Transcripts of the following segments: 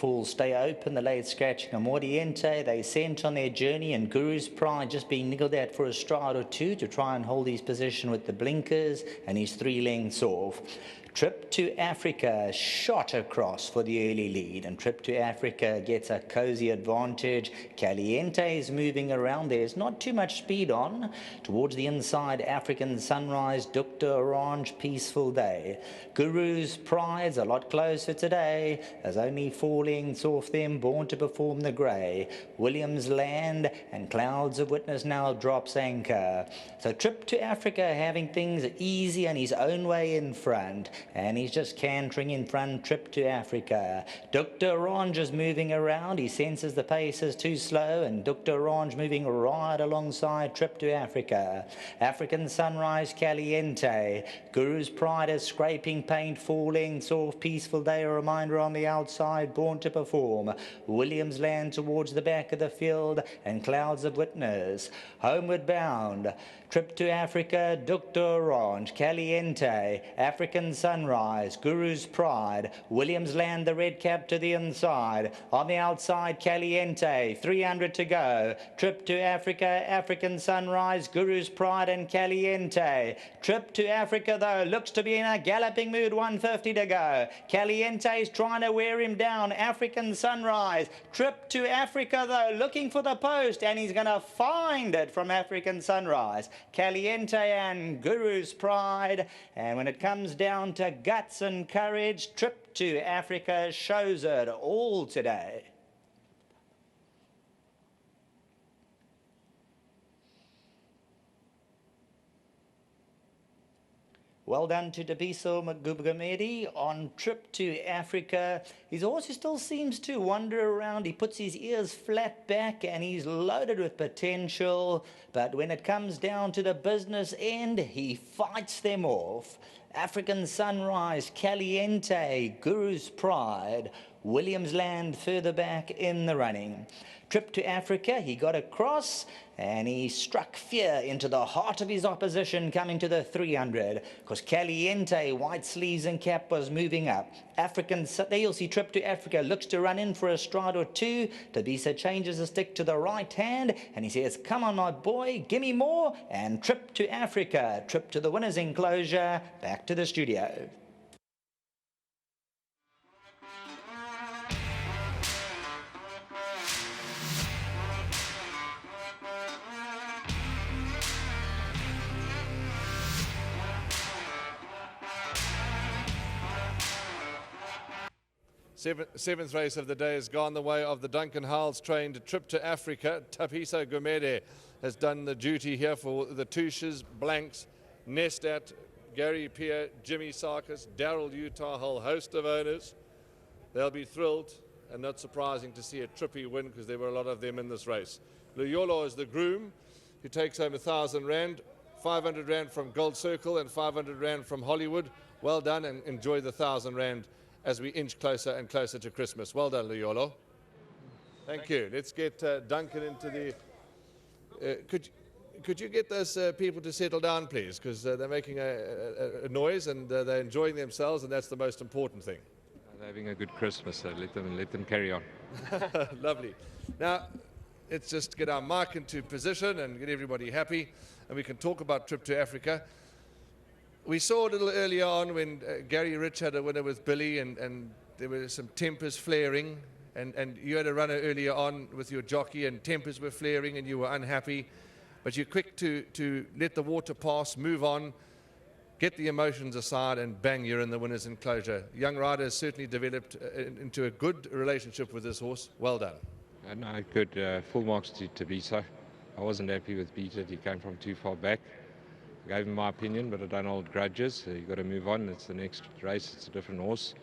full stay open. The late scratching of Moriente. They sent on their journey, and Guru's Pride just being niggled at for a stride or two to try and hold his position with the blinkers, and he's 3 lengths off. Trip to Africa shot across for the early lead, and Trip to Africa gets a cozy advantage. Caliente is moving around. There's not too much speed on. Towards the inside, African Sunrise, Dr. Orange, Peaceful Day. Guru's Pride's a lot closer today. There's only 4 lengths off them, Born to Perform the Grey. Williams Land and Clouds of Witness now drops anchor. So Trip to Africa having things easy and his own way in front. And he's just cantering in front, Trip to Africa. Dr. Orange is moving around. He senses the pace is too slow, and Dr. Orange moving right alongside Trip to Africa. African Sunrise, Caliente. Guru's Pride is scraping paint, 4 lengths off. Peaceful Day, a reminder on the outside, Born to Perform. Williams Land towards the back of the field, and Clouds of Witness. Homeward Bound. Trip to Africa, Dr. Orange, Caliente, African Sunrise, Guru's Pride, Williams Land, the red cap to the inside. On the outside, Caliente, 300 to go. Trip to Africa, African Sunrise, Guru's Pride and Caliente. Trip to Africa, though, looks to be in a galloping mood, 150 to go. Caliente's trying to wear him down. African Sunrise. Trip to Africa, though, looking for the post, and he's going to find it from African Sunrise. Caliente and Guru's Pride. And when it comes down to guts and courage, Trip to Africa shows it all today. Well done to Dabiso Magubagomedi on Trip to Africa. His horse still seems to wander around. He puts his ears flat back and he's loaded with potential. But when it comes down to the business end, he fights them off. African Sunrise, Caliente, Guru's Pride, Williams Land further back in the running. Trip to Africa, he got across and he struck fear into the heart of his opposition coming to the 300, because Caliente, white sleeves and cap, was moving up. There you'll see Trip to Africa looks to run in for a stride or two. Tabisa changes the stick to the right hand and he says, come on my boy, give me more. And Trip to Africa, trip to the winner's enclosure, back to the studio. Seventh race of the day has gone the way of the Duncan Howells trained Trip to Africa. Tapiso Gumede has done the duty here for the Tushes, Blanks, Nestat, Gary Pierre, Jimmy Sarkis, Daryl Utah, a whole host of owners. They'll be thrilled, and not surprising to see a Trippy win because there were a lot of them in this race. Luyolo is the groom who takes home 1,000 Rand, 500 Rand from Gold Circle and 500 Rand from Hollywood. Well done, and enjoy the 1,000 Rand as we inch closer and closer to Christmas. Well done, Luyolo. Thank you. Let's get Duncan into the... Could you get those people to settle down, please? Because they're making a noise and they're enjoying themselves, and that's the most important thing. They're having a good Christmas, so let them carry on. Lovely. Now, let's just get our mic into position and get everybody happy, and we can talk about Trip to Africa. We saw a little earlier on when Gary Rich had a winner with Billy, and there were some tempers flaring, and you had a runner earlier on with your jockey, and tempers were flaring, and you were unhappy. But you're quick to let the water pass, move on, get the emotions aside, and bang, you're in the winner's enclosure. Young rider has certainly developed into a good relationship with this horse. Well done. No, good. Full marks to Tabiso. I wasn't happy with Peter. He came from too far back. I gave him my opinion, but I don't hold grudges. You've got to move on. It's the next race. It's a different horse.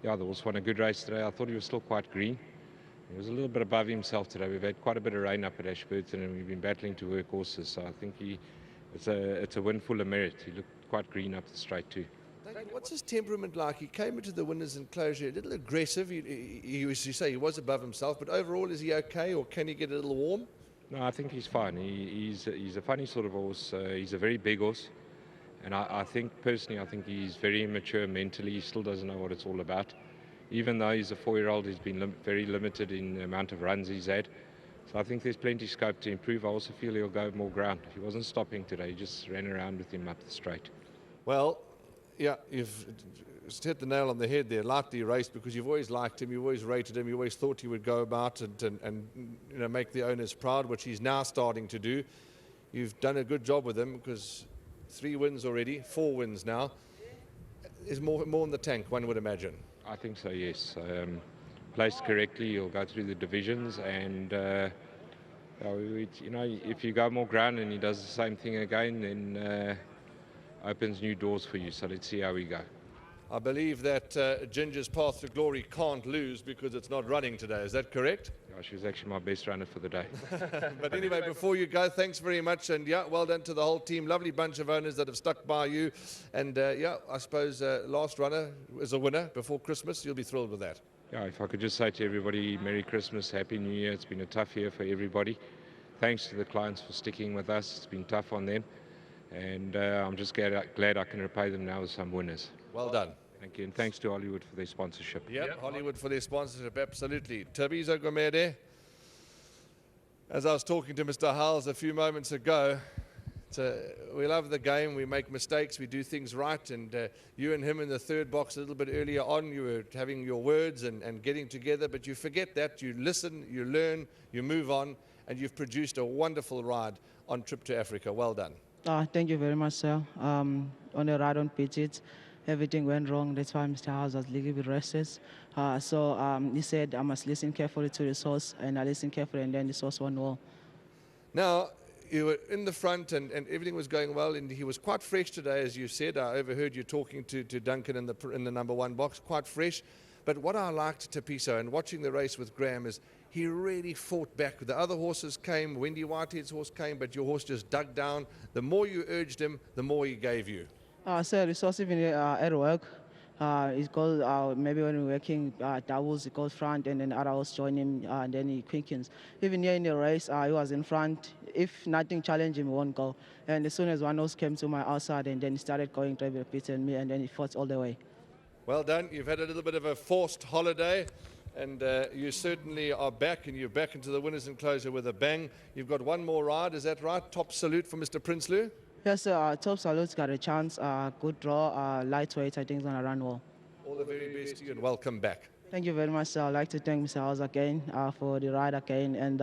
Yeah, the horse won a good race today. I thought he was still quite green. He was a little bit above himself today. We've had quite a bit of rain up at Ashburton, and we've been battling to work horses. So I think it's a win full of merit. He looked quite green up the straight too. What's his temperament like? He came into the winner's enclosure a little aggressive. You say he was above himself, but overall, is he okay, or can he get a little warm? No, I think he's fine. He's a funny sort of horse. He's a very big horse. And I think, personally, he's very immature mentally. He still doesn't know what it's all about. even though he's a 4-year-old, he's been very limited in the amount of runs he's had. So I think there's plenty of scope to improve. I also feel he'll go more ground. He wasn't stopping today, he just ran around with him up the straight. Well, yeah, you've hit the nail on the head there. Lightly raced because you've always liked him, you've always rated him, you always thought he would go about and you know, make the owners proud, which he's now starting to do. You've done a good job with him because 3 wins already, 4 wins now. There's more in the tank, one would imagine. I think so, yes. Placed correctly, you'll go through the divisions, and you know, if you go more ground and he does the same thing again, then opens new doors for you. So let's see how we go. I believe that Ginger's Path to Glory can't lose because it's not running today. Is that correct? Yeah, she was actually my best runner for the day. But anyway, before you go, thanks very much. And yeah, well done to the whole team. Lovely bunch of owners that have stuck by you. And yeah, I suppose last runner is a winner before Christmas. You'll be thrilled with that. Yeah, if I could just say to everybody, Merry Christmas, Happy New Year. It's been a tough year for everybody. Thanks to the clients for sticking with us. It's been tough on them. And I'm just glad I can repay them now with some winners. Well done. Thank you, and thanks to Hollywood for their sponsorship. Yep, Hollywood for their sponsorship, absolutely. Thabiso Gumede, as I was talking to Mr. Howells a few moments ago, we love the game, we make mistakes, we do things right, and you and him in the third box a little bit earlier on, you were having your words and getting together, but you forget that, you listen, you learn, you move on, and you've produced a wonderful ride on Trip to Africa. Well done. Thank you very much, sir. On the ride on pitches, everything went wrong. That's why Mr. House was a little bit restless. So he said I must listen carefully to the source, and I listened carefully, and then the source went well. Now, you were in the front, and everything was going well, and he was quite fresh today, as you said. I overheard you talking to Duncan in the number 1 box, quite fresh. But what I liked Thabiso and watching the race with Graham is he really fought back. The other horses came, Wendy Whitehead's horse came, but your horse just dug down. The more you urged him, the more he gave you. So resource even at work, it's called maybe when we're working doubles, it goes front, and then other horse join him, and then he quickens. Even here in the race, he was in front. If nothing challenged him, he won't go. And as soon as one horse came to my outside, and then he started going to the pit and me, and then he fought all the way. Well done. You've had a little bit of a forced holiday, and you certainly are back, and you're back into the winners' enclosure with a bang. You've got one more ride, is that right? Top salute for Mr. Prinsloo. Yes, sir. Top Salute's got a chance. Good draw. Lightweight, I think, is going to run well. All the very best to you, and welcome back. Thank you very much, sir. I'd like to thank Mr. House again for the ride again. And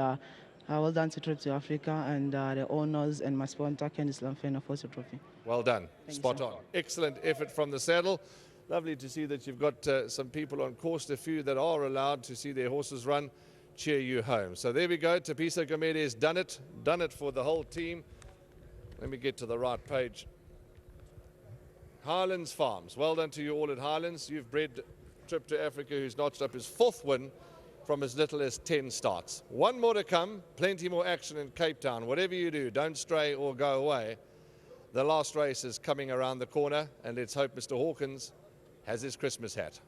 well done to Trip to Africa and the owners and my sponsor, Ken Islam Fena, for the trophy. Well done. Thank Spot you, on. Excellent effort from the saddle. Lovely to see that you've got some people on course, a few that are allowed to see their horses run, cheer you home. So there we go. Thabiso Gumede has done it for the whole team. Let me get to the right page. Highlands Farms. Well done to you all at Highlands. You've bred Trip to Africa, who's notched up his 4th win from as little as 10 starts. One more to come. Plenty more action in Cape Town. Whatever you do, don't stray or go away. The last race is coming around the corner, and let's hope Mr. Hawkins has his Christmas hat.